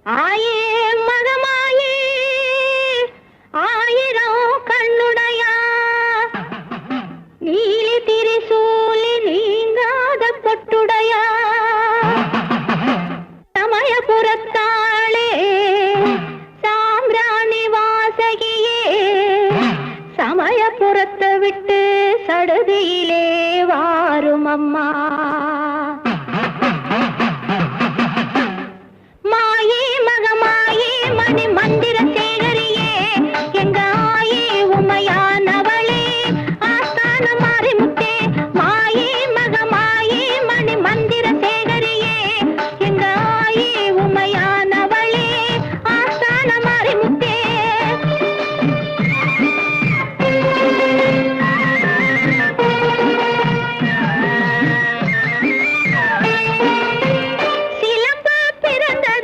ஆயே மகமாயே ஆயிரம் கண்ணுடையா நீலி திரிசூலி நீங்காத பொட்டுடையா சமயபுரத்தாளே சாம்பிராணி வாசகியே சமயபுரத்தை விட்டு சடுதியிலே வாரும் அம்மா.